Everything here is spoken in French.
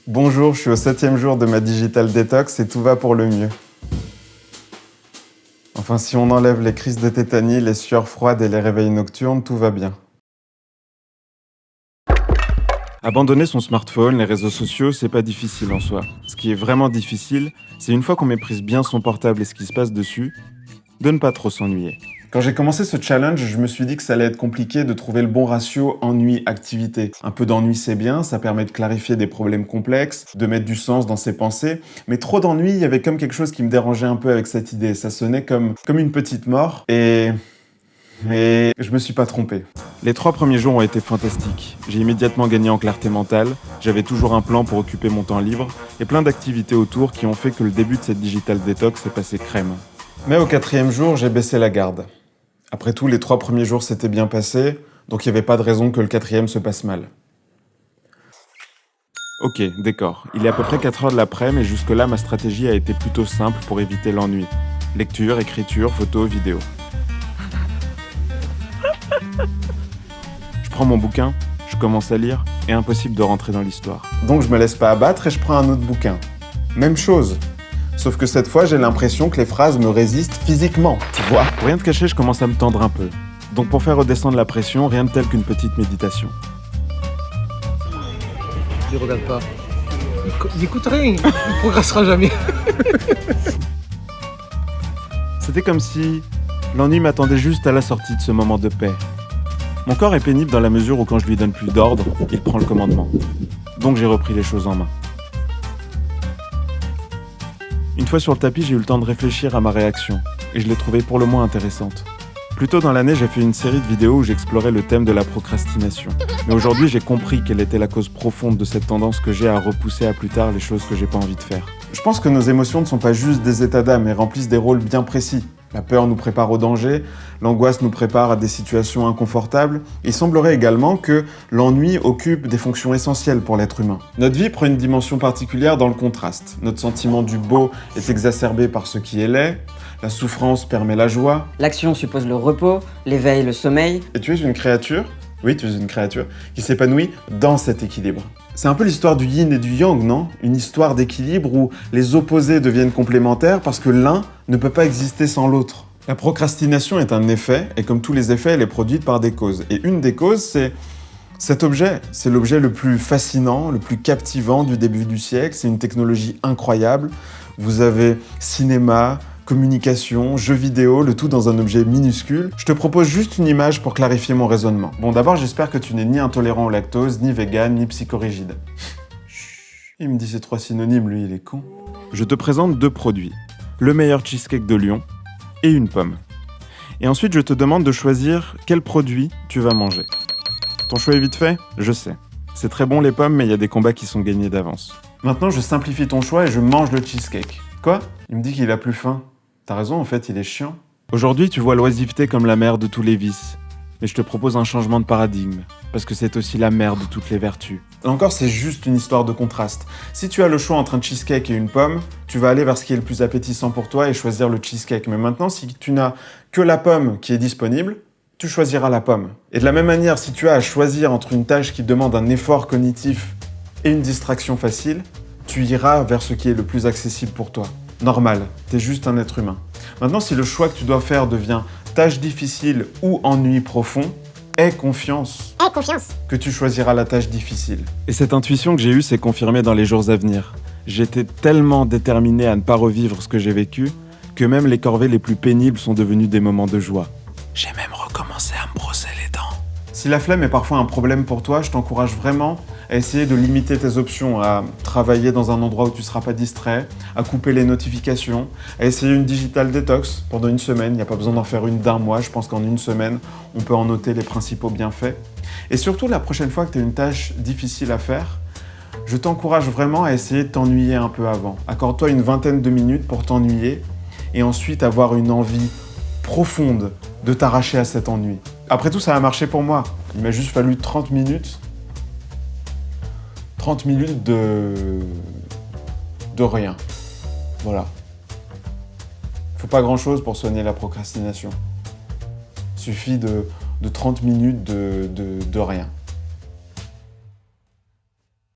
Bonjour, je suis au 7e jour de ma digital détox et tout va pour le mieux. Enfin, si on enlève les crises de tétanie, les sueurs froides et les réveils nocturnes, tout va bien. Abandonner son smartphone, les réseaux sociaux, c'est pas difficile en soi. Ce qui est vraiment difficile, c'est une fois qu'on méprise bien son portable et ce qui se passe dessus, de ne pas trop s'ennuyer. Quand j'ai commencé ce challenge, je me suis dit que ça allait être compliqué de trouver le bon ratio ennui-activité. Un peu d'ennui, c'est bien, ça permet de clarifier des problèmes complexes, de mettre du sens dans ses pensées, mais trop d'ennui, il y avait comme quelque chose qui me dérangeait un peu avec cette idée. Ça sonnait comme une petite mort, mais je me suis pas trompé. Les 3 premiers jours ont été fantastiques. J'ai immédiatement gagné en clarté mentale, j'avais toujours un plan pour occuper mon temps libre, et plein d'activités autour qui ont fait que le début de cette digital détox est passé crème. Mais au 4e jour, j'ai baissé la garde. Après tout, les 3 premiers jours s'étaient bien passés, donc il n'y avait pas de raison que le 4e se passe mal. Ok, d'accord. Il est à peu près 4 heures de l'après-midi, et jusque-là, ma stratégie a été plutôt simple pour éviter l'ennui. Lecture, écriture, photo, vidéo. Je prends mon bouquin, je commence à lire, et impossible de rentrer dans l'histoire. Donc je me laisse pas abattre et je prends un autre bouquin. Même chose. Sauf que cette fois, j'ai l'impression que les phrases me résistent physiquement, tu vois. Pour rien te cacher, je commence à me tendre un peu. Donc pour faire redescendre la pression, rien de tel qu'une petite méditation. Il regarde pas. Il écoute rien, il progressera jamais. C'était comme si l'ennui m'attendait juste à la sortie de ce moment de paix. Mon corps est pénible dans la mesure où quand je lui donne plus d'ordre, il prend le commandement. Donc j'ai repris les choses en main. Une fois sur le tapis, j'ai eu le temps de réfléchir à ma réaction, et je l'ai trouvée pour le moins intéressante. Plus tôt dans l'année, j'ai fait une série de vidéos où j'explorais le thème de la procrastination. Mais aujourd'hui, j'ai compris quelle était la cause profonde de cette tendance que j'ai à repousser à plus tard les choses que j'ai pas envie de faire. Je pense que nos émotions ne sont pas juste des états d'âme et remplissent des rôles bien précis. La peur nous prépare au danger, l'angoisse nous prépare à des situations inconfortables. Il semblerait également que l'ennui occupe des fonctions essentielles pour l'être humain. Notre vie prend une dimension particulière dans le contraste. Notre sentiment du beau est exacerbé par ce qui est laid, la souffrance permet la joie. L'action suppose le repos, l'éveil, le sommeil. Et tu es une créature, oui, tu es une créature, qui s'épanouit dans cet équilibre. C'est un peu l'histoire du yin et du yang, non? Une histoire d'équilibre où les opposés deviennent complémentaires parce que l'un ne peut pas exister sans l'autre. La procrastination est un effet, et comme tous les effets, elle est produite par des causes. Et une des causes, c'est cet objet. C'est l'objet le plus fascinant, le plus captivant du début du siècle. C'est une technologie incroyable. Vous avez cinéma, communication, jeux vidéo, le tout dans un objet minuscule. Je te propose juste une image pour clarifier mon raisonnement. Bon, d'abord, j'espère que tu n'es ni intolérant au lactose, ni vegan, ni psychorigide. Il me dit ces 3 synonymes, lui, il est con. Je te présente 2 produits. Le meilleur cheesecake de Lyon et une pomme. Et ensuite, je te demande de choisir quel produit tu vas manger. Ton choix est vite fait? Je sais. C'est très bon les pommes, mais il y a des combats qui sont gagnés d'avance. Maintenant, je simplifie ton choix et je mange le cheesecake. Quoi? Il me dit qu'il a plus faim. T'as raison, en fait, il est chiant. Aujourd'hui, tu vois l'oisiveté comme la mère de tous les vices. Mais je te propose un changement de paradigme, parce que c'est aussi la mère de toutes les vertus. Là encore, c'est juste une histoire de contraste. Si tu as le choix entre un cheesecake et une pomme, tu vas aller vers ce qui est le plus appétissant pour toi et choisir le cheesecake. Mais maintenant, si tu n'as que la pomme qui est disponible, tu choisiras la pomme. Et de la même manière, si tu as à choisir entre une tâche qui demande un effort cognitif et une distraction facile, tu iras vers ce qui est le plus accessible pour toi. Normal, t'es juste un être humain. Maintenant, si le choix que tu dois faire devient tâche difficile ou ennui profond, aie confiance que tu choisiras la tâche difficile. Et cette intuition que j'ai eue s'est confirmée dans les jours à venir. J'étais tellement déterminé à ne pas revivre ce que j'ai vécu que même les corvées les plus pénibles sont devenues des moments de joie. J'ai même recommencé à me brosser les dents. Si la flemme est parfois un problème pour toi, je t'encourage vraiment à essayer de limiter tes options, à travailler dans un endroit où tu ne seras pas distrait, à couper les notifications, à essayer une digital détox pendant une semaine. Il n'y a pas besoin d'en faire une d'un mois. Je pense qu'en une semaine, on peut en noter les principaux bienfaits. Et surtout, la prochaine fois que tu as une tâche difficile à faire, je t'encourage vraiment à essayer de t'ennuyer un peu avant. Accorde-toi une vingtaine de minutes pour t'ennuyer et ensuite avoir une envie profonde de t'arracher à cet ennui. Après tout, ça a marché pour moi. Il m'a juste fallu 30 minutes. 30 minutes de rien. Voilà. Faut pas grand-chose pour soigner la procrastination. Il suffit de 30 minutes de rien.